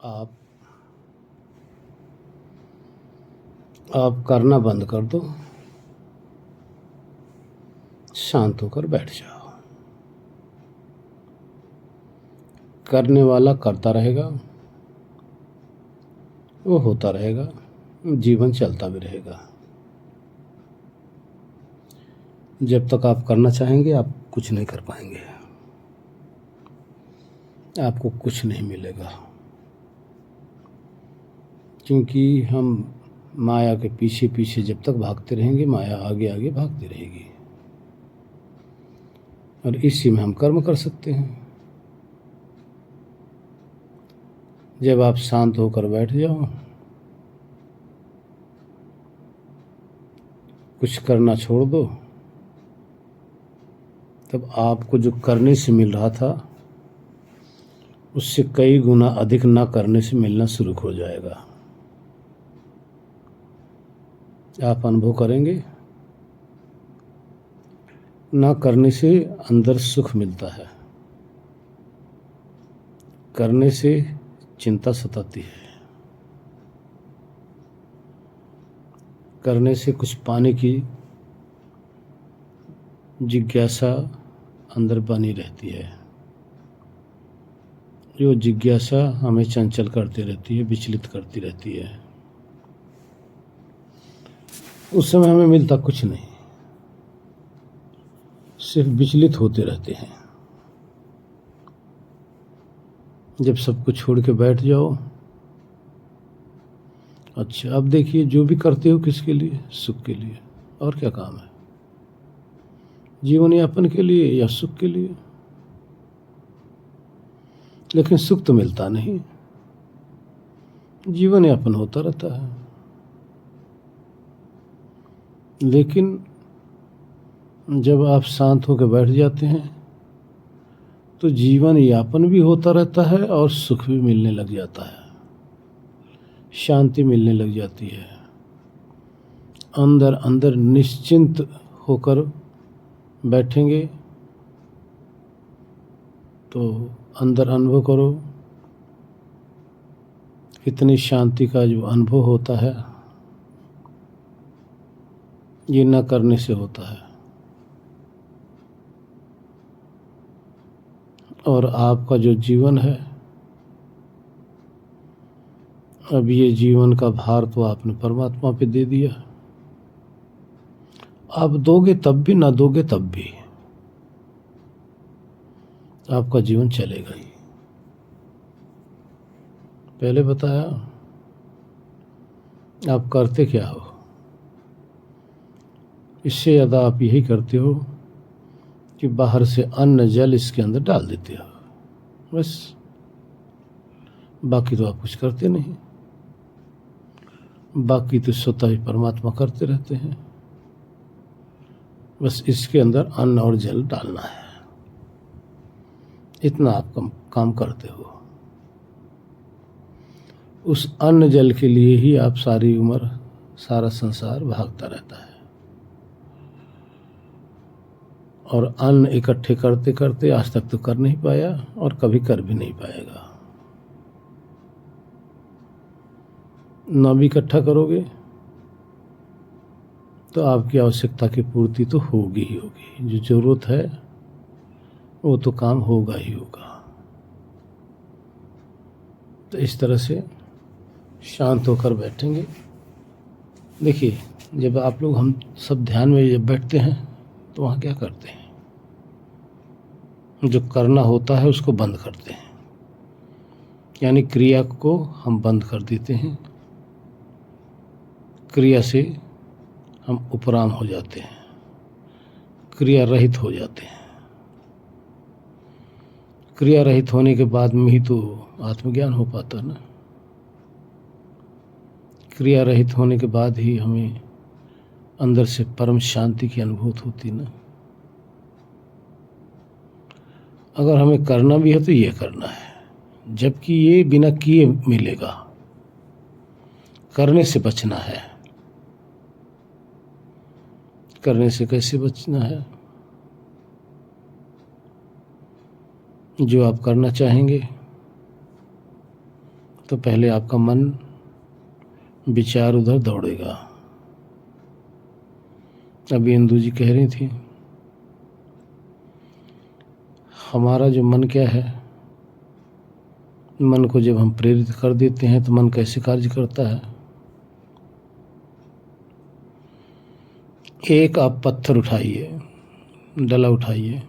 आप आप करना बंद कर दो, शांत होकर बैठ जाओ। करने वाला करता रहेगा, वो होता रहेगा, जीवन चलता भी रहेगा। जब तक आप करना चाहेंगे आप कुछ नहीं कर पाएंगे, आपको कुछ नहीं मिलेगा, क्योंकि हम माया के पीछे पीछे जब तक भागते रहेंगे माया आगे आगे भागती रहेगी। और इसी में हम कर्म कर सकते हैं। जब आप शांत होकर बैठ जाओ, कुछ करना छोड़ दो, तब आपको जो करने से मिल रहा था उससे कई गुना अधिक ना करने से मिलना शुरू हो जाएगा। आप अनुभव करेंगे, ना करने से अंदर सुख मिलता है, करने से चिंता सताती है, करने से कुछ पाने की जिज्ञासा अंदर बनी रहती है। जो जिज्ञासा हमें चंचल करती रहती है, विचलित करती रहती है। उस समय हमें मिलता कुछ नहीं, सिर्फ विचलित होते रहते हैं। जब सब कुछ छोड़ के बैठ जाओ, अच्छा अब देखिए जो भी करते हो किसके लिए? सुख के लिए। और क्या काम है? जीवन यापन के लिए या सुख के लिए? लेकिन सुख तो मिलता नहीं, जीवन यापन होता रहता है। लेकिन जब आप शांत होकर बैठ जाते हैं तो जीवन यापन भी होता रहता है और सुख भी मिलने लग जाता है, शांति मिलने लग जाती है। अंदर अंदर निश्चिंत होकर बैठेंगे तो अंदर अनुभव करो, इतनी शांति का जो अनुभव होता है ये न करने से होता है। और आपका जो जीवन है, अब ये जीवन का भार तो आपने परमात्मा पे दे दिया। आप दोगे तब भी, ना दोगे तब भी आपका जीवन चलेगा ही। पहले बताया, आप करते क्या हो? इससे ज़्यादा आप यही करते हो कि बाहर से अन्न जल इसके अंदर डाल देते हो, बस। बाकी तो आप कुछ करते नहीं, बाकी तो स्वतः ही परमात्मा करते रहते हैं। बस इसके अंदर अन्न और जल डालना है, इतना आप काम करते हो। उस अन्न जल के लिए ही आप सारी उम्र, सारा संसार भागता रहता है। और अन्न इकट्ठे करते करते आज तक तो कर नहीं पाया और कभी कर भी नहीं पाएगा। ना भी इकट्ठा करोगे तो आपकी आवश्यकता की पूर्ति तो होगी ही होगी। जो जरूरत है वो तो काम होगा ही होगा। तो इस तरह से शांत होकर बैठेंगे। देखिए, जब आप लोग, हम सब ध्यान में जब बैठते हैं तो वहाँ क्या करते हैं? जो करना होता है उसको बंद करते हैं, यानी क्रिया को हम बंद कर देते हैं। क्रिया से हम उपराम हो जाते हैं, क्रिया रहित हो जाते हैं। क्रिया रहित होने के बाद में ही तो आत्मज्ञान हो पाता ना। क्रिया रहित होने के बाद ही हमें अंदर से परम शांति की अनुभूति होती ना। अगर हमें करना भी है तो ये करना है, जबकि ये बिना किए मिलेगा। करने से बचना है। करने से कैसे बचना है? जो आप करना चाहेंगे तो पहले आपका मन विचार उधर दौड़ेगा। अभी इंदु जी कह रही थी, हमारा जो मन क्या है, मन को जब हम प्रेरित कर देते हैं तो मन कैसे कार्य करता है। एक आप पत्थर उठाइए, डला उठाइए,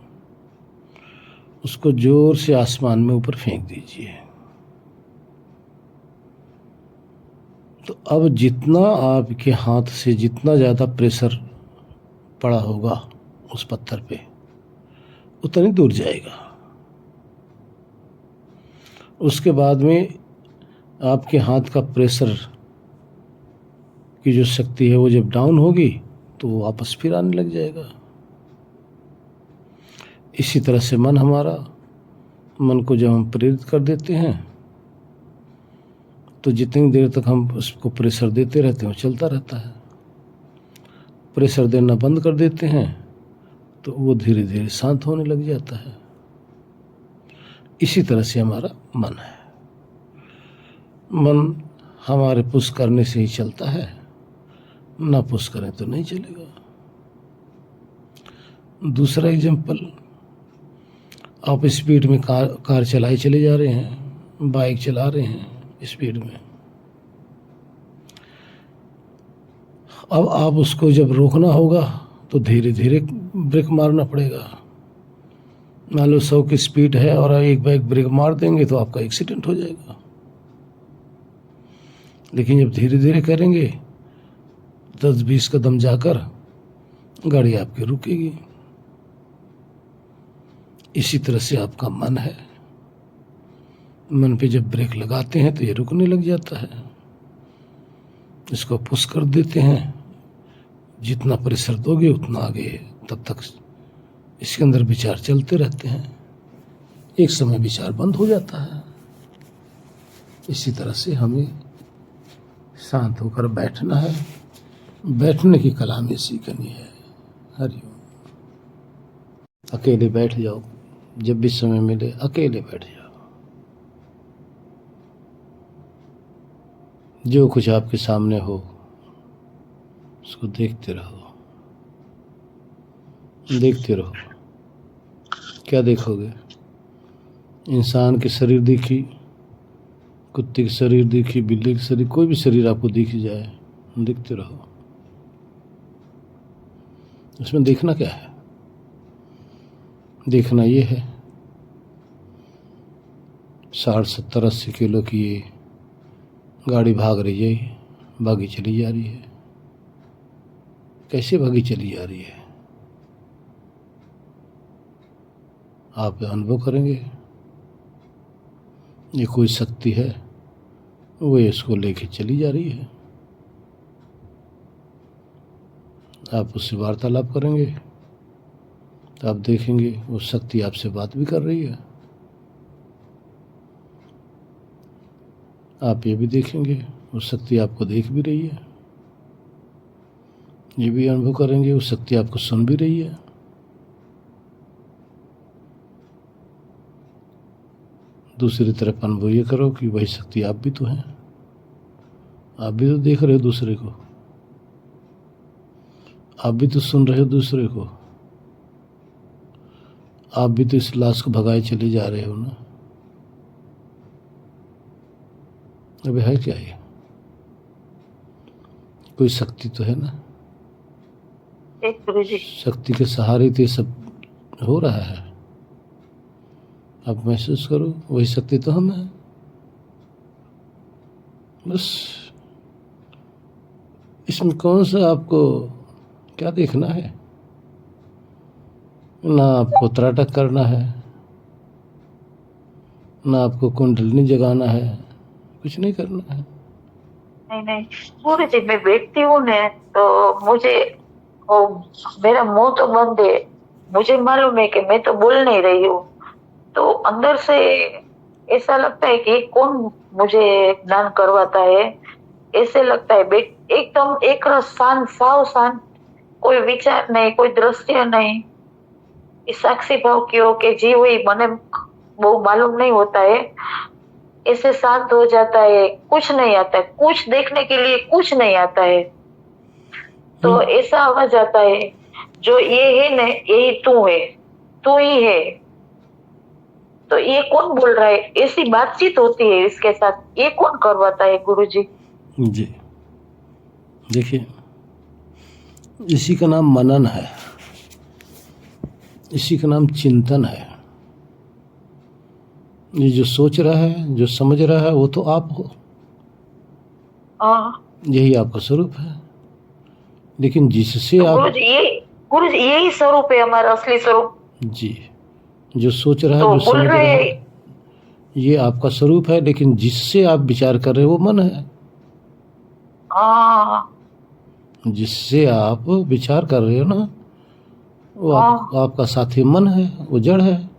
उसको जोर से आसमान में ऊपर फेंक दीजिए। तो अब जितना आपके हाथ से जितना ज़्यादा प्रेशर पड़ा होगा उस पत्थर पे, उतनी दूर जाएगा। उसके बाद में आपके हाथ का प्रेशर की जो शक्ति है वो जब डाउन होगी तो वो वापस फिर आने लग जाएगा। इसी तरह से मन हमारा, मन को जब हम प्रेरित कर देते हैं तो जितनी देर तक हम उसको प्रेशर देते रहते हैं वो चलता रहता है। प्रेशर देना बंद कर देते हैं तो वो धीरे धीरे शांत होने लग जाता है। इसी तरह से हमारा मन है। मन हमारे पुश करने से ही चलता है, ना पुश करें तो नहीं चलेगा। दूसरा एग्जाम्पल, आप स्पीड में कार चलाए चले जा रहे हैं, बाइक चला रहे हैं स्पीड में। अब आप उसको जब रोकना होगा तो धीरे धीरे ब्रेक मारना पड़ेगा। मान लो 100 की स्पीड है और एक बाइक ब्रेक मार देंगे तो आपका एक्सीडेंट हो जाएगा। लेकिन जब धीरे धीरे करेंगे 10-20 कदम जाकर गाड़ी आपकी रुकेगी। इसी तरह से आपका मन है। मन पे जब ब्रेक लगाते हैं तो ये रुकने लग जाता है। इसको पुश कर देते हैं, जितना प्रेशर दोगे उतना आगे, तब तक इसके अंदर विचार चलते रहते हैं। एक समय विचार बंद हो जाता है। इसी तरह से हमें शांत होकर बैठना है। बैठने की कला में सीखनी है। हरिओम। अकेले बैठ जाओ, जब भी समय मिले अकेले बैठ जाओ। जो कुछ आपके सामने हो उसको देखते रहो, देखते रहो। क्या देखोगे? इंसान के शरीर दिखी, कुत्ते के शरीर दिखी, बिल्ली के शरीर, कोई भी शरीर आपको दिख जाए, देखते रहो। इसमें देखना क्या है? देखना ये है 60, 70, 80 किलो की ये गाड़ी भाग रही है, भागी चली जा रही है। कैसे भागी चली जा रही है? आप अनुभव करेंगे। ये कोई शक्ति है, वो इसको लेके चली जा रही है। आप उससे वार्तालाप करेंगे तो आप देखेंगे वो शक्ति आपसे बात भी कर रही है। आप ये भी देखेंगे वो शक्ति आपको देख भी रही है। ये भी अनुभव करेंगे वो शक्ति आपको सुन भी रही है। दूसरी तरफ अनुभव ये करो कि वही शक्ति आप भी तो हैं। आप भी तो देख रहे हो दूसरे को, आप भी तो सुन रहे हो दूसरे को, आप भी तो इस लाश को भगाए चले जा रहे हो ना। अबे है क्या ये? कोई शक्ति तो है ना। शक्ति के सहारे तो ये सब हो रहा है। आप महसूस करो वही शक्ति तो हम है। बस इसमें कौन सा आपको क्या देखना है? ना आपको त्राटक करना है, ना आपको कुंडलिनी जगाना है, कुछ नहीं करना है। नहीं पूरी जी, मैं बैठती हूँ ना तो मुझे वो मेरा मुंह तो बंद है। मुझे मालूम है कि मैं तो बोल नहीं रही हूँ, तो अंदर से ऐसा लगता है कि कौन मुझे ज्ञान करवाता है। ऐसे लगता है एकदम एक रस शांत, साव शांत, कोई विचार नहीं, कोई दृश्य नहीं। इस साक्षी भाव की हो के जी हुई, मने वो मालूम नहीं होता है। ऐसे शांत हो जाता है, कुछ नहीं आता है, कुछ देखने के लिए कुछ नहीं आता है। तो हम्म, ऐसा आवाज आता है, जो ये है न, यही तू है, तू ही है। तो ये कौन बोल रहा है? ऐसी बातचीत होती है इसके साथ, ये कौन करवाता है गुरुजी? जी देखिए, इसी का नाम मनन है, इसी का नाम चिंतन है। ये जो सोच रहा है, जो समझ रहा है, वो तो आप हो, हाँ। यही आपका स्वरूप है। लेकिन जिससे तो आप, गुरुजी यही स्वरूप है हमारा, असली स्वरूप। जी, जो सोच रहा है, तो जो बोल समझ रहे रहा हैं। है, ये आपका स्वरूप है। लेकिन जिससे आप विचार कर रहे हो, वो मन है। हाँ जिससे आप विचार कर रहे हो ना, वो हाँ आपका साथी मन है, वो जड़ है।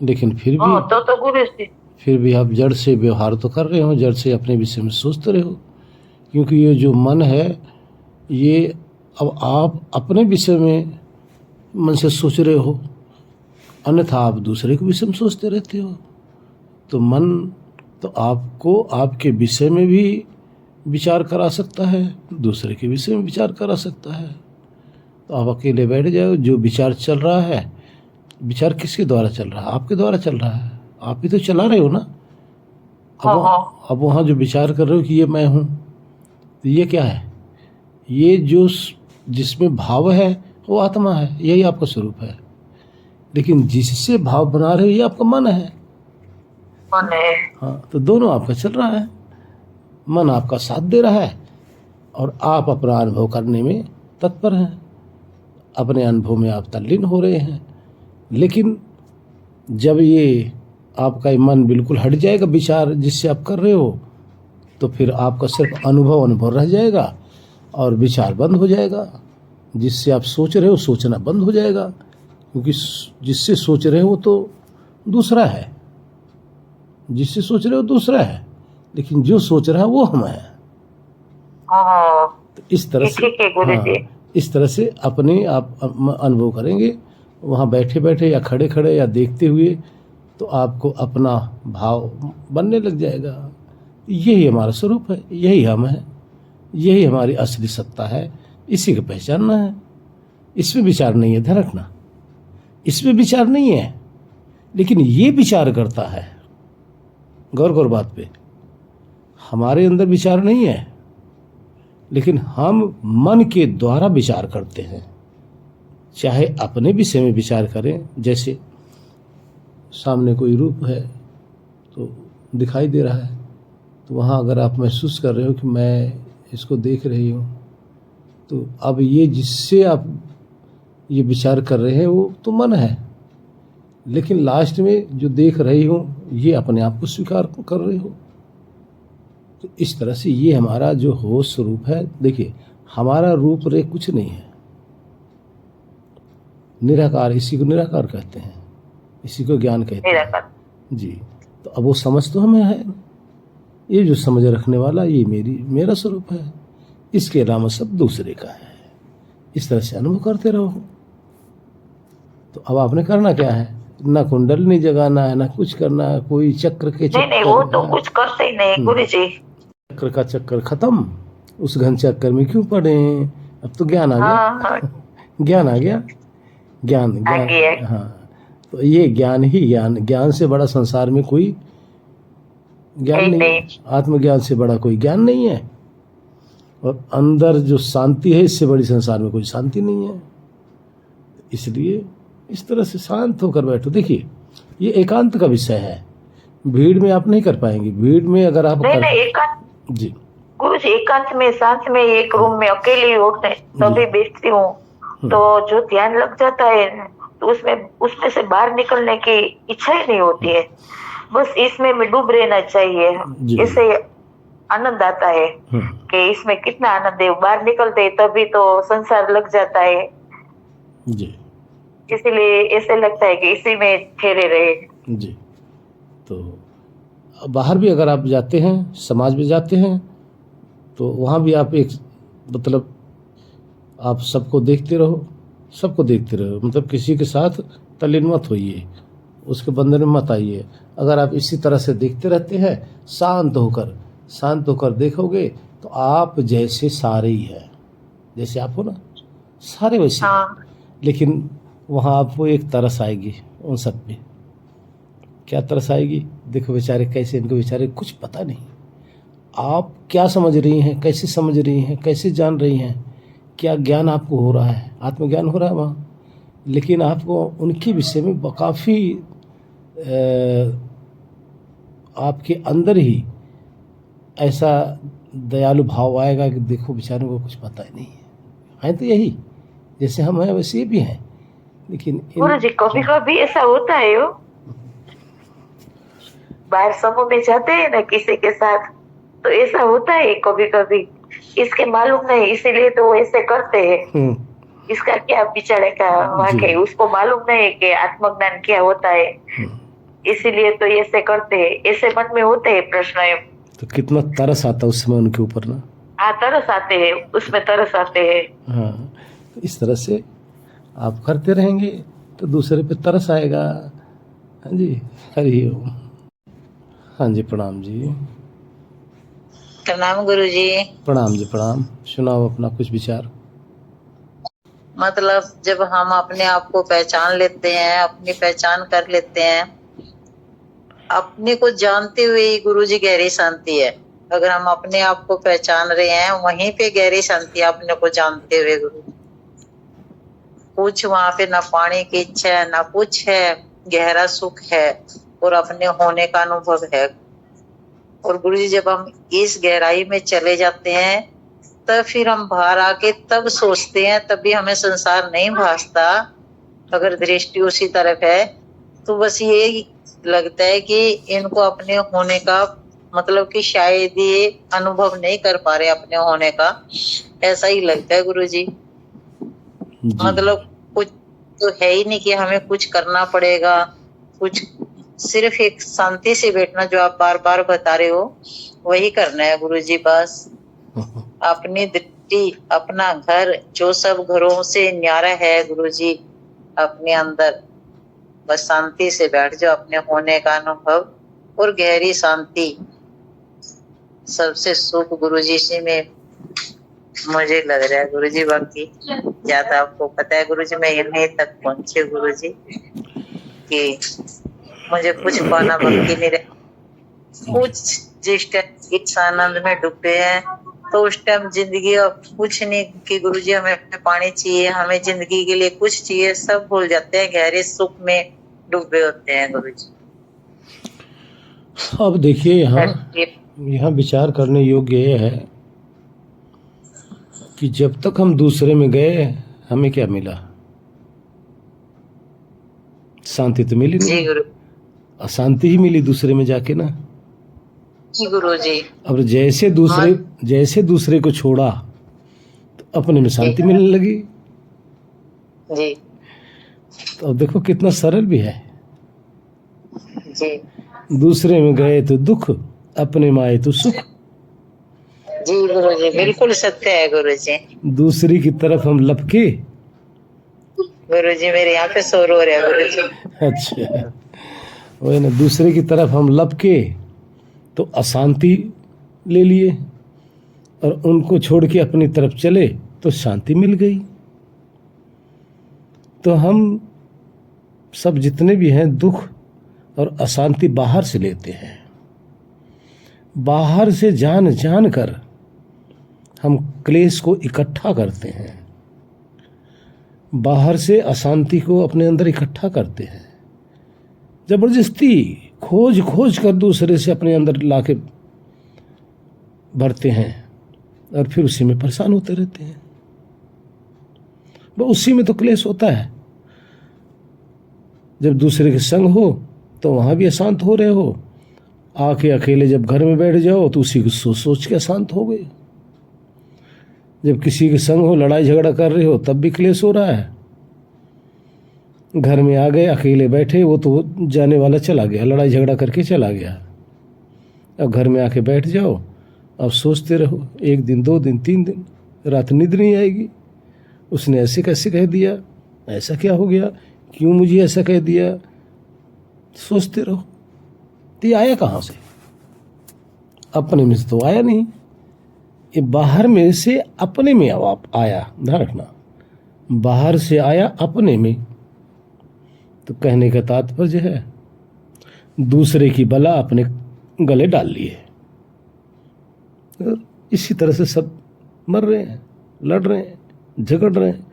लेकिन हाँ। तो गुरुजी। फिर भी आप जड़ से व्यवहार तो कर रहे हो, जड़ से अपने विषय में सोचते रहे हो। क्योंकि ये जो मन है, ये, अब आप अपने विषय में मन से सोच रहे हो, अन्यथा आप दूसरे के विषय में सोचते रहते हो। तो मन तो आपको आपके विषय में भी विचार करा सकता है, दूसरे के विषय में विचार करा सकता है। तो आप अकेले बैठ जाओ, जो विचार चल रहा है, विचार किसके द्वारा चल रहा है? आपके द्वारा चल रहा है, आप ही तो चला रहे हो ना। हाँ हाँ अब वहाँ जो विचार कर रहे हो कि ये मैं हूँ, तो ये क्या है? ये जो जिसमें भाव है, वो आत्मा है, यही आपका स्वरूप है। लेकिन जिससे भाव बना रहे हो, ये आपका मन है। मन है। हाँ, तो दोनों आपका चल रहा है। मन आपका साथ दे रहा है और आप अपना अनुभव करने में तत्पर हैं, अपने अनुभव में आप तल्लीन हो रहे हैं। लेकिन जब ये आपका मन बिल्कुल हट जाएगा विचार जिससे आप कर रहे हो, तो फिर आपका सिर्फ अनुभव रह जाएगा और विचार बंद हो जाएगा। जिससे आप सोच रहे हो, सोचना बंद हो जाएगा। क्योंकि जिससे सोच रहे हो वो तो दूसरा है, जिससे सोच रहे हो दूसरा है, लेकिन जो सोच रहा है वो हम है। हाँ तो इस तरह ये से, ठीक है गुरुजी। हाँ, इस तरह से अपने आप अनुभव करेंगे, वहाँ बैठे बैठे या खड़े खड़े या देखते हुए, तो आपको अपना भाव बनने लग जाएगा। यही हमारा स्वरूप है, यही हम है, यही हमारी असली सत्ता है। इसी को पहचानना है। इसमें विचार नहीं है, ध्यान रखना, इसमें विचार नहीं है। लेकिन ये विचार करता है, गौर गौर बात पे, हमारे अंदर विचार नहीं है, लेकिन हम मन के द्वारा विचार करते हैं। चाहे अपने विषय में विचार करें, जैसे सामने कोई रूप है तो दिखाई दे रहा है, तो वहाँ अगर आप महसूस कर रहे हो कि मैं इसको देख रही हूँ, तो अब ये जिससे आप ये विचार कर रहे हैं वो तो मन है। लेकिन लास्ट में जो देख रही हो, ये अपने आप को स्वीकार कर रहे हो। तो इस तरह से ये हमारा जो होश स्वरूप है। देखिए, हमारा रूप रे कुछ नहीं है, निराकार, इसी को निराकार कहते हैं, इसी को ज्ञान कहते हैं। जी, तो अब वो समझ तो हमें है, ये जो समझ रखने वाला, ये मेरा स्वरूप है, इसके अलावा सब दूसरे का है। इस तरह से अनुभव करते रहो। तो अब आपने करना क्या है? ना कुंडल नहीं जगाना है, ना कुछ करना है, कोई चक्र के नहीं नहीं, वो तो कुछ करते ही नहीं गुरुजी। चक्र का चक्कर खत्म, उस घन चक्कर में क्यों पड़े? अब तो ज्ञान आ गया। हाँ ज्ञान आ गया, ज्ञान ज्ञान, आगे। हाँ। तो ये ज्ञान ही ज्ञान, ज्ञान से बड़ा संसार में कोई ज्ञान नहीं है। आत्मज्ञान से बड़ा कोई ज्ञान नहीं है। और अंदर जो शांति है, इससे बड़ी संसार में कोई शांति नहीं है। इसलिए इस तरह से शांत होकर बैठो। देखिए, ये एकांत का विषय है, भीड़ में आप नहीं कर पाएंगे। भीड़ में अगर आप नहीं एकांत जी, गुरुजी, एकांत में, साथ में, एक रूम में अकेली होते तभी बैठती हूँ, तो जो ध्यान लग जाता है, तो उसमें से बाहर निकलने की इच्छा ही नहीं होती है। बस इसमें मैं डूब रहना चाहिए, इससे आनंद आता है कि इसमें कितना आनंद है। बाहर निकलते हैं तभी तो संसार लग जाता है जी, इसीलिए ऐसे लगता है कि इसी में ठहरे रहे। जी। तो बाहर भी अगर आप जाते हैं, समाज में जाते हैं, तो वहाँ भी आप एक, मतलब आप सबको देखते रहो, सबको देखते रहो, मतलब किसी के साथ तल्लीन मत होइए। उसके बंधन में मत आइए। अगर आप इसी तरह से देखते रहते हैं शांत होकर देखोगे तो आप जैसे सारे ही हैं, जैसे आप हो ना, सारे वैसे हैं। हाँ लेकिन वहाँ आपको एक तरस आएगी उन सब पे। क्या तरस आएगी? देखो बेचारे कैसे, इनको बेचारे कुछ पता नहीं आप क्या समझ रही हैं, कैसे समझ रही हैं, कैसे जान रही हैं, क्या ज्ञान आपको हो रहा है, आत्मज्ञान हो रहा है वहाँ। लेकिन आपको उनके विषय में काफ़ी आपके अंदर ही ऐसा दयालु भाव आएगा कि देखो बेचारों को कुछ पता ही नहीं है तो यही जैसे हम हैं वैसे ये भी हैं। लेकिन गुरु जी कभी कभी ऐसा होता है हो, बाहर समूह में जाते हैं ना किसी के साथ, तो ऐसा होता है कभी कभी, इसके मालूम नहीं इसीलिए तो वो ऐसे करते हैं। इसका क्या बिचारे का वाकई उसको मालूम नहीं है कि आत्मज्ञान क्या होता है, इसीलिए तो ऐसे करते हैं, ऐसे मन में होते हैं प्रश्न। तो कितना तरस आता है उस समय उनके ऊपर ना। हाँ तरस आते हैं, उसमें तरस आते हैं। हाँ, तो इस तरह से आप करते रहेंगे तो दूसरे पे तरस आएगा। हाँ जी, हरि ओम। हाँ जी, प्रणाम जी। प्रणाम गुरु जी। प्रणाम जी, प्रणाम। सुनाओ अपना कुछ विचार। मतलब जब हम अपने आप को पहचान लेते हैं, अपनी पहचान कर लेते हैं, अपने को जानते हुए ही गुरु जी गहरी शांति है। अगर हम अपने आप को पहचान रहे हैं वहीं पे गहरी शांति है, अपने को जानते हुए गुरु। कुछ वहां पे ना पाने की इच्छा है ना कुछ है, गहरा सुख है और अपने होने का अनुभव है। और गुरु जी जब हम इस गहराई में चले जाते हैं तब फिर हम बाहर आके तब सोचते हैं, तभी हमें संसार नहीं भासता। अगर दृष्टि उसी तरफ है तो बस ये लगता है कि इनको अपने होने का मतलब कि शायद ये अनुभव नहीं कर पा रहे अपने होने का, ऐसा ही लगता है गुरु जी। मतलब कुछ तो है ही नहीं कि हमें कुछ करना पड़ेगा, कुछ सिर्फ एक शांति से बैठना जो आप बार बार बता रहे हो वही करना है गुरु जी। बस अपनी दृष्टि, अपना घर जो सब घरों से न्यारा है गुरु जी, अपने अंदर बस शांति से बैठ जाओ, अपने होने का अनुभव और गहरी शांति सबसे सुख गुरु जी से में मुझे लग रहा है गुरु जी। बाकी ज्यादा आपको पता है गुरु जी, मैं यहीं तक पहुंचे गुरु जी कि मुझे कुछ पाना बाकी नहीं रहा। कुछ जिस टाइम इस आनंद में डूबे हैं तो उस टाइम जिंदगी अब कुछ नहीं कि गुरु जी हमें पानी चाहिए, हमें जिंदगी के लिए कुछ चाहिए, सब भूल जाते हैं, गहरे सुख में डूबे होते हैं गुरु जी। अब देखिए यहाँ विचार करने योग्य ये है कि जब तक हम दूसरे में गए हमें क्या मिला? शांति तो मिली नहीं, अशांति ही मिली दूसरे में जाके ना जी गुरु जी। अब जैसे दूसरे को छोड़ा तो अपने में शांति मिलने लगी जी। तो अब देखो कितना सरल भी है जी। दूसरे में गए तो दुख, अपने में आए तो सुख। जी गुरु जी, बिल्कुल सत्य है गुरु जी। दूसरी की तरफ हम लपके। गुरु जी मेरे यहाँ पे शोर हो रहा है गुरु जी। अच्छा, वही ना, दूसरे की तरफ हम लपके तो अशांति ले लिए और उनको छोड़ के अपनी तरफ चले तो शांति मिल गई। तो हम सब जितने भी हैं दुख और अशांति बाहर से लेते हैं, बाहर से जान कर हम क्लेश को इकट्ठा करते हैं, बाहर से अशांति को अपने अंदर इकट्ठा करते हैं, जबरदस्ती खोज कर दूसरे से अपने अंदर लाके भरते हैं और फिर उसी में परेशान होते रहते हैं। वो उसी में तो क्लेश होता है। जब दूसरे के संग हो तो वहां भी अशांत हो रहे हो, आके अकेले जब घर में बैठ जाओ तो उसी को सोच के अशांत हो गए। जब किसी के संग हो, लड़ाई झगड़ा कर रहे हो, तब भी क्लेश हो रहा है। घर में आ गए, अकेले बैठे, वो तो जाने वाला चला गया, लड़ाई झगड़ा करके चला गया। अब घर में आके बैठ जाओ, अब सोचते रहो 1 दिन 2 दिन 3 दिन, रात नींद नहीं आएगी। उसने ऐसे कैसे कह दिया, ऐसा क्या हो गया, क्यों मुझे ऐसा कह दिया, सोचते रहो। तो ये आया कहाँ से? अपने में से तो आया नहीं, ये बाहर में से अपने में आया। ध्यान रखना, बाहर से आया अपने में। तो कहने का तात्पर्य है दूसरे की बला अपने गले डाल लिए। और इसी तरह से सब मर रहे हैं, लड़ रहे हैं, झगड़ रहे हैं,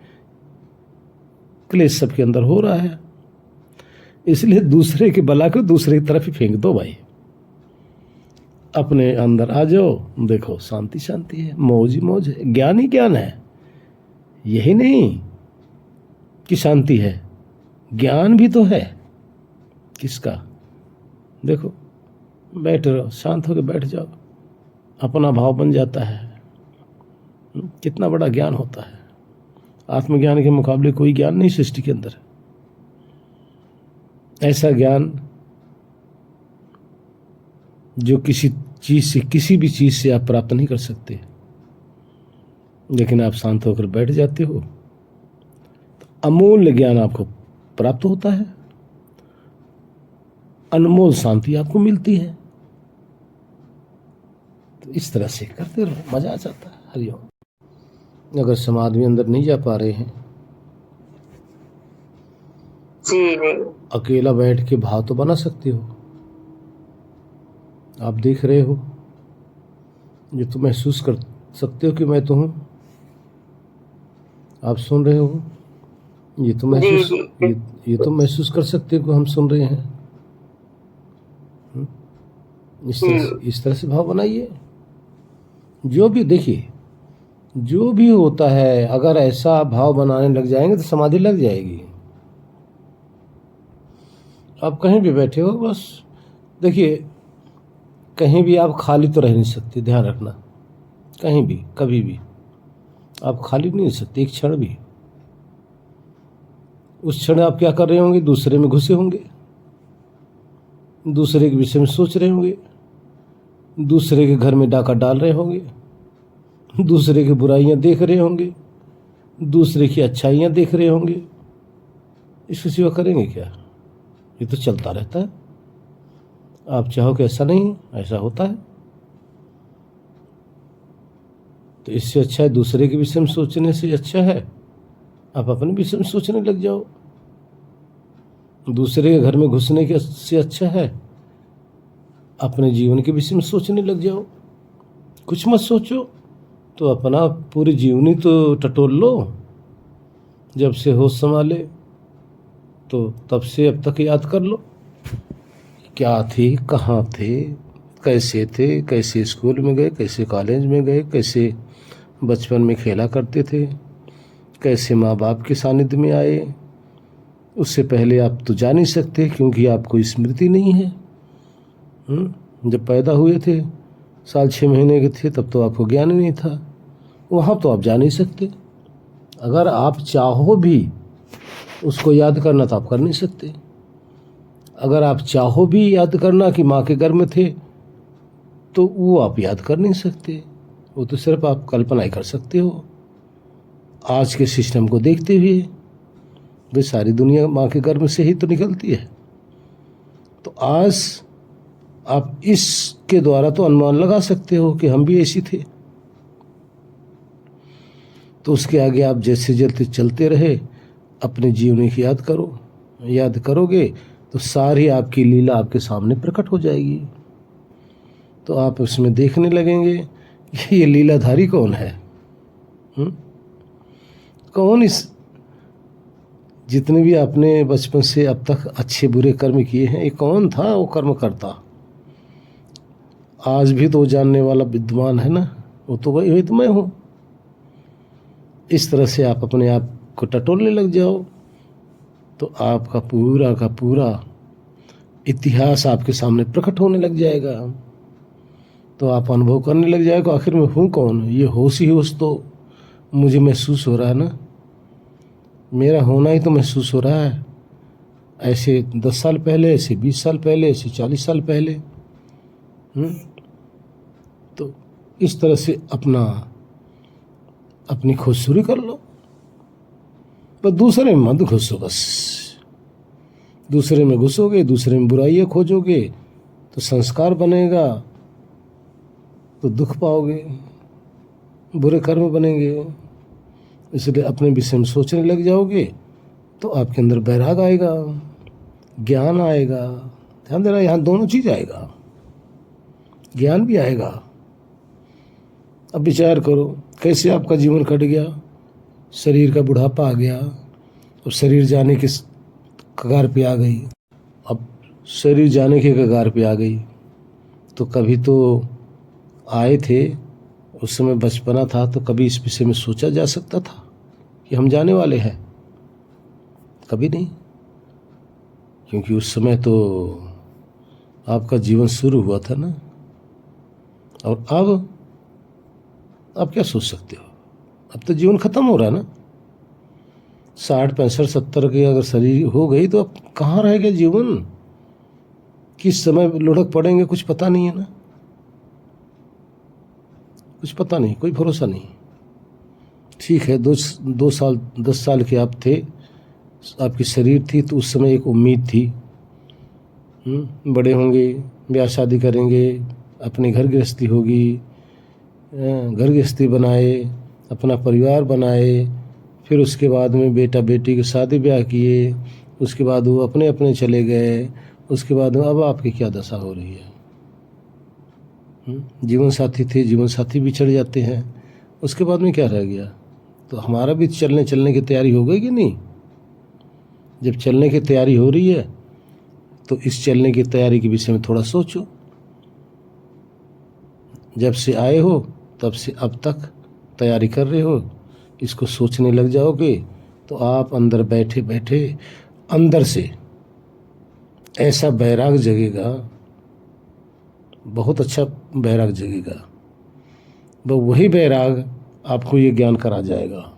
क्लेश सबके अंदर हो रहा है। इसलिए दूसरे की बला को दूसरे की तरफ ही फेंक दो भाई, अपने अंदर आ जाओ। देखो शांति शांति है, मौज ही मौज है, ज्ञान ही ज्ञान है। यही नहीं कि शांति है, ज्ञान भी तो है। किसका? देखो बैठ रहो, शांत होकर बैठ जाओ, अपना भाव बन जाता है। कितना बड़ा ज्ञान होता है। आत्मज्ञान के मुकाबले कोई ज्ञान नहीं सृष्टि के अंदर। ऐसा ज्ञान जो किसी चीज से, किसी भी चीज से आप प्राप्त नहीं कर सकते, लेकिन आप शांत होकर बैठ जाते हो तो अमूल्य ज्ञान आपको प्राप्त होता है, अनमोल शांति आपको मिलती है। तो इस तरह से करते रहो, मजा आ जाता है। हरिओम। अगर समाधि में अंदर नहीं जा पा रहे हैं, जी नहीं। अकेला बैठ के भाव तो बना सकते हो। आप देख रहे हो, ये तो महसूस कर सकते हो कि मैं तो हूं। आप सुन रहे हो, ये तो महसूस, ये तो महसूस कर सकते हो कि हम सुन रहे हैं। इस तरह से भाव बनाइए। जो भी देखिए, जो भी होता है, अगर ऐसा भाव बनाने लग जाएंगे तो समाधि लग जाएगी। आप कहीं भी बैठे हो, बस देखिए, कहीं भी आप खाली तो रह नहीं सकते। ध्यान रखना, कहीं भी कभी भी आप खाली नहीं रह सकते एक क्षण भी। उस क्षण आप क्या कर रहे होंगे? दूसरे में घुसे होंगे, दूसरे के विषय में सोच रहे होंगे, दूसरे के घर में डाका डाल रहे होंगे, दूसरे की बुराइयां देख रहे होंगे, दूसरे की अच्छाइयां देख रहे होंगे। इसके सिवा करेंगे क्या? ये तो चलता रहता है। आप चाहो कि ऐसा नहीं, ऐसा होता है। तो इससे अच्छा है, दूसरे के विषय में सोचने से अच्छा है आप अपने विषय में सोचने लग जाओ। दूसरे के घर में घुसने के से अच्छा है अपने जीवन के विषय में सोचने लग जाओ। कुछ मत सोचो तो अपना पूरी जीवनी तो टटोल लो। जब से होश संभाले तो तब से अब तक याद कर लो, क्या थे, कहाँ थे, कैसे थे, कैसे स्कूल में गए, कैसे कॉलेज में गए, कैसे बचपन में खेला करते थे, कैसे माँ बाप के सानिध्य में आए। उससे पहले आप तो जा नहीं सकते क्योंकि आपको स्मृति नहीं है। जब पैदा हुए थे, साल 6 महीने के थे, तब तो आपको ज्ञान नहीं था। वहाँ तो आप जा नहीं सकते। अगर आप चाहो भी उसको याद करना तो आप कर नहीं सकते। अगर आप चाहो भी याद करना कि माँ के गर्भ में थे, तो वो आप याद कर नहीं सकते। वो तो सिर्फ आप कल्पना ही कर सकते हो। आज के सिस्टम को देखते हुए भाई सारी दुनिया माँ के गर्भ से ही तो निकलती है। तो आज आप इसके द्वारा तो अनुमान लगा सकते हो कि हम भी ऐसी थे। तो उसके आगे आप जैसे जैसे चलते रहे अपने जीवन की याद करो। याद करोगे तो सारी आपकी लीला आपके सामने प्रकट हो जाएगी। तो आप उसमें देखने लगेंगे कि ये लीलाधारी कौन है। कौन इस जितने भी आपने बचपन से अब तक अच्छे बुरे कर्म किए हैं, ये कौन था वो कर्म करता? आज भी तो जानने वाला विद्वान है ना, वो तो वही तो मैं हूँ। इस तरह से आप अपने आप को टटोलने लग जाओ तो आपका पूरा का पूरा इतिहास आपके सामने प्रकट होने लग जाएगा। तो आप अनुभव करने लग जाएगा आखिर में हूँ कौन। ये होश ही होश तो मुझे महसूस हो रहा है ना, मेरा होना ही तो महसूस हो रहा है। ऐसे 10 साल पहले, ऐसे 20 साल पहले, ऐसे 40 साल पहले। तो इस तरह से अपनी खोज शुरू कर लो, पर दूसरे में मत घुसो। बस दूसरे में घुसोगे, दूसरे में बुराइयाँ खोजोगे तो संस्कार बनेगा, तो दुख पाओगे, बुरे कर्म बनेंगे। इसलिए अपने विषय में सोचने लग जाओगे तो आपके अंदर वैराग आएगा, ज्ञान आएगा। ध्यान देना, यहाँ दोनों चीज आएगा, ज्ञान भी आएगा। अब विचार करो कैसे आपका जीवन कट गया, शरीर का बुढ़ापा आ गया, अब शरीर जाने के कगार पे आ गई। अब शरीर जाने के कगार पे आ गई तो कभी तो आए थे, उस समय बचपना था, तो कभी इस विषय में सोचा जा सकता था कि हम जाने वाले हैं? कभी नहीं, क्योंकि उस समय तो आपका जीवन शुरू हुआ था ना। और अब आप क्या सोच सकते हो? अब तो जीवन खत्म हो रहा है ना। 60, 65, 70 की अगर शरीर हो गई तो अब कहाँ रह गया जीवन? किस समय लुढ़क पड़ेंगे कुछ पता नहीं है ना, कुछ पता नहीं, कोई भरोसा नहीं। ठीक है, 2 साल 10 साल के आप थे, आपकी शरीर थी, तो उस समय एक उम्मीद थी, बड़े होंगे, ब्याह शादी करेंगे, अपनी घर गृहस्थी होगी, घर गृहस्थी बनाए, अपना परिवार बनाए, फिर उसके बाद में बेटा बेटी के शादी ब्याह किए, उसके बाद वो अपने अपने चले गए, उसके बाद में अब आपकी क्या दशा हो रही है? जीवन साथी थे, जीवन साथी बिछड़ जाते हैं, उसके बाद में क्या रह गया? तो हमारा भी चलने की तैयारी हो गई कि नहीं? जब चलने की तैयारी हो रही है तो इस चलने की तैयारी के विषय में थोड़ा सोचो। जब से आए हो तब से अब तक तैयारी कर रहे हो, इसको सोचने लग जाओगे तो आप अंदर बैठे बैठे अंदर से ऐसा बैराग जगेगा, बहुत अच्छा बैराग जगेगा। वही बैराग आपको ये ज्ञान करा जाएगा,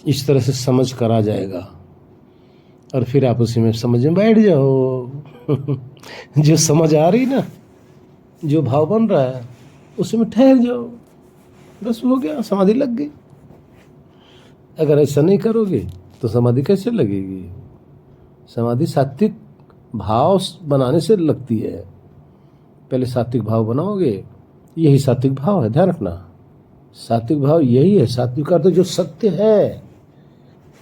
इस तरह से समझ करा जाएगा, और फिर आप उसी में समझ में बैठ जाओ। जो समझ आ रही ना, जो भाव बन रहा है, उसमें ठहर जाओ, बस हो गया, समाधि लग गई। अगर ऐसा नहीं करोगे तो समाधि कैसे लगेगी? समाधि सात्विक भाव बनाने से लगती है। पहले सात्विक भाव बनाओगे, यही सात्विक भाव है, ध्यान रखना। सात्विक भाव यही है, सात्विक का तो जो सत्य है।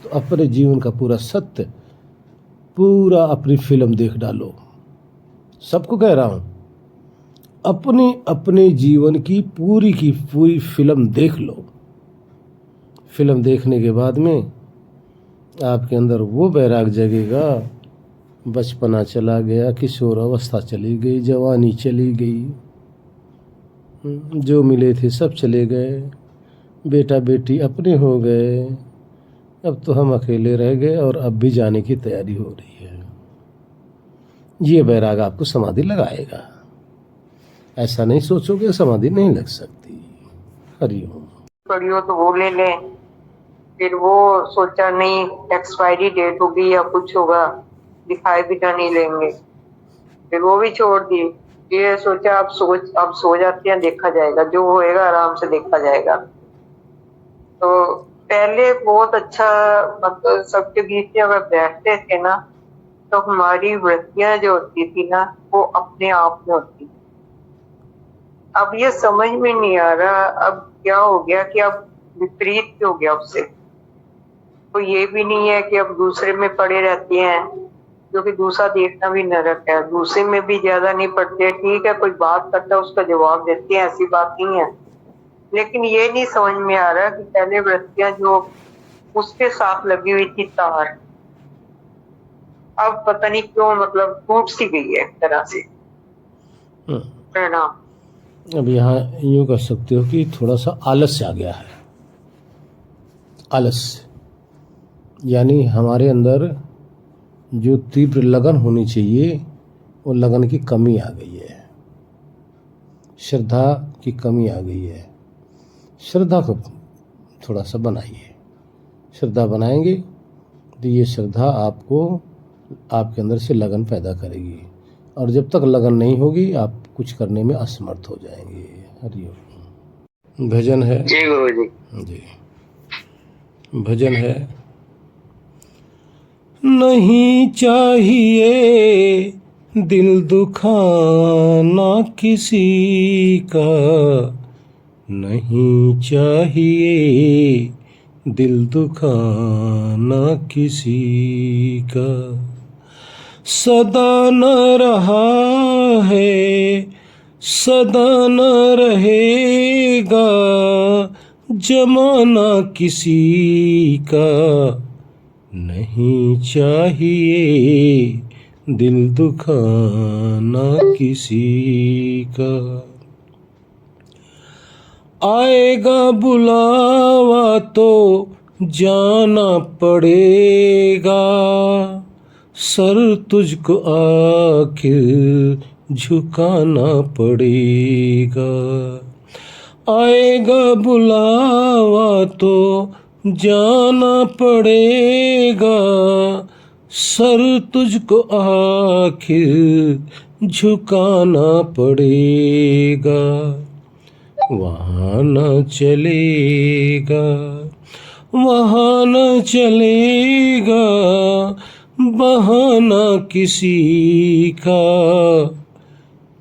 तो अपने जीवन का पूरा सत्य, पूरा अपनी फिल्म देख डालो। सबको कह रहा हूं, अपने जीवन की पूरी फिल्म देख लो। फिल्म देखने के बाद में आपके अंदर वो बैराग जगेगा, बचपना चला गया, किशोर अवस्था चली गई, जवानी चली गई, जो मिले थे सब चले गए, बेटा बेटी अपने हो गए, अब तो हम अकेले रह गए और अब भी जाने की तैयारी हो रही है। ये बैराग आपको समाधि लगाएगा। ऐसा नहीं सोचोगे समाधि नहीं लग सकती। हरिओम। पड़ी हो तो वो ले लें, फिर वो सोचा नहीं एक्सपायरी डेट होगी या कुछ होगा, दिखाई भी नहीं लेंगे, फिर वो भी छोड़ दी। ये सोचा अब सो जाते हैं, देखा जाएगा, जो होएगा आराम से देखा जाएगा। तो पहले बहुत अच्छा, मतलब सबके बीच में अगर बैठते थे ना तो हमारी वृत्तियां जो होती थी ना वो अपने आप में होती। अब ये समझ में नहीं आ रहा अब क्या हो गया कि अब विपरीत हो गया उससे। तो ये भी नहीं है कि अब दूसरे में पड़े रहते हैं, क्योंकि दूसरा देखना भी नरक है। दूसरे में भी ज्यादा नहीं पड़ते, ठीक है, कोई बात करता है उसका जवाब देते हैं, ऐसी बात नहीं है। लेकिन ये नहीं समझ में आ रहा कि पहले वृत्तियां जो उसके साथ लगी हुई थी तार, अब पता नहीं क्यों मतलब टूट सी गई है एक तरह से। प्रणाम। अब यहाँ यूँ कर सकते हो कि थोड़ा सा आलस्य आ गया है। आलस्य यानी हमारे अंदर जो तीव्र लगन होनी चाहिए वो लगन की कमी आ गई है, श्रद्धा की कमी आ गई है। श्रद्धा को थोड़ा सा बनाइए। श्रद्धा बनाएंगे तो ये श्रद्धा आपको आपके अंदर से लगन पैदा करेगी, और जब तक लगन नहीं होगी आप कुछ करने में असमर्थ हो जाएंगे। हरिओम। भजन है जय गुरु जी। जी, भजन है। नहीं चाहिए दिल दुखाना किसी का, नहीं चाहिए दिल दुखाना किसी का। सदा न रहा है, सदा न रहेगा जमाना किसी का, नहीं चाहिए दिल दुखाना किसी का। आएगा बुलावा तो जाना पड़ेगा, सर तुझको आखिर झुकाना पड़ेगा। आएगा बुलावा तो जाना पड़ेगा, सर तुझको आखिर झुकाना पड़ेगा। वहाँ न चलेगा, वहाँ न चलेगा बहाना किसी का,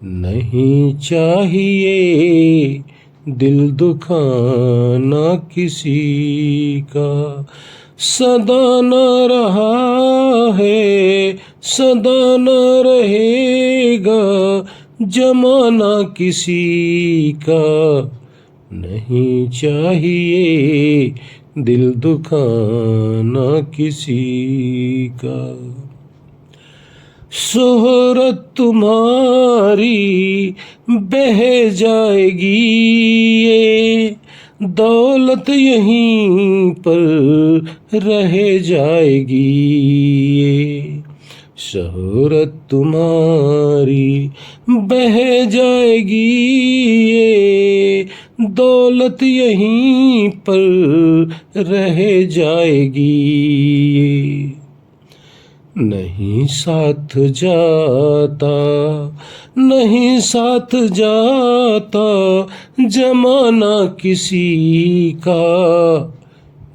नहीं चाहिए दिल दुखाना किसी का। सदा न रहा है, सदा न रहेगा जमाना किसी का, नहीं चाहिए दिल दुखाना किसी का। शोहरत तुम्हारी बह जाएगी, ये दौलत यहीं पर रह जाएगी, ये शोहरत तुम्हारी बह जाएगी, ये दौलत यहीं पर रह जाएगी, ये नहीं साथ जाता, नहीं साथ जाता जमाना किसी का,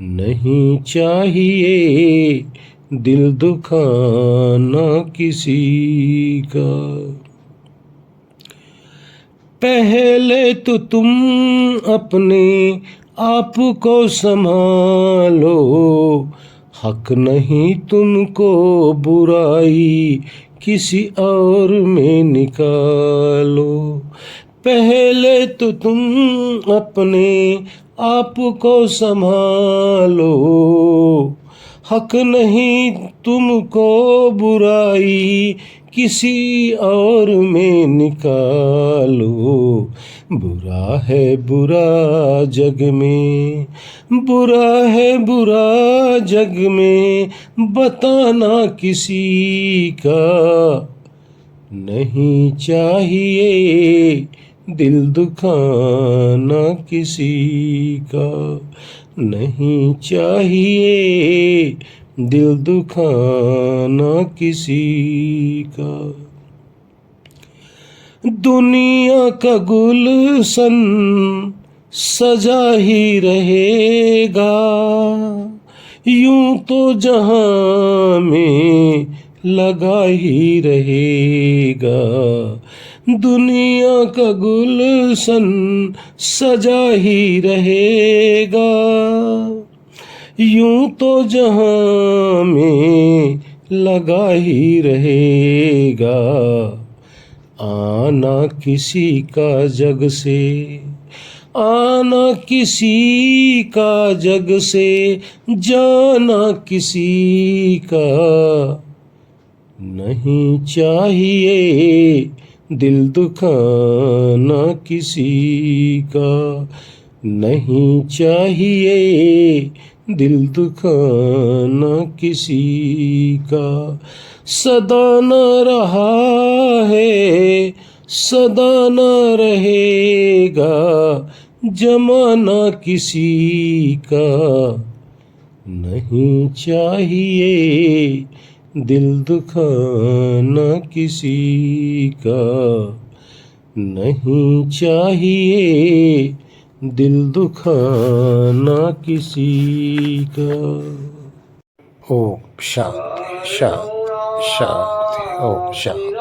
नहीं चाहिए दिल दुखाना किसी का। पहले तो तुम अपने आप को संभालो, हक नहीं तुमको बुराई किसी और में निकालो। पहले तो तुम अपने आप को संभालो, हक नहीं तुमको बुराई किसी और में निकालो। बुरा है बुरा जग में, बुरा है बुरा जग में बताना किसी का, नहीं चाहिए दिल दुखाना किसी का, नहीं चाहिए दिल दुखाना किसी का। दुनिया का गुलशन सजा ही रहेगा, यूं तो जहां में लगा ही रहेगा। दुनिया का गुलशन सजा ही रहेगा, यूं तो जहां में लगा ही रहेगा। आना किसी का जग से, आना किसी का जग से, जाना किसी का, नहीं चाहिए दिल दुखाना किसी का, नहीं चाहिए दिल दुखाना किसी का। सदा न रहा है, सदा न रहेगा जमाना किसी का, नहीं चाहिए दिल दुखाना किसी का, नहीं चाहिए दिल दुखाना किसी का। ओम शांति। शांति शांति ओम शांति।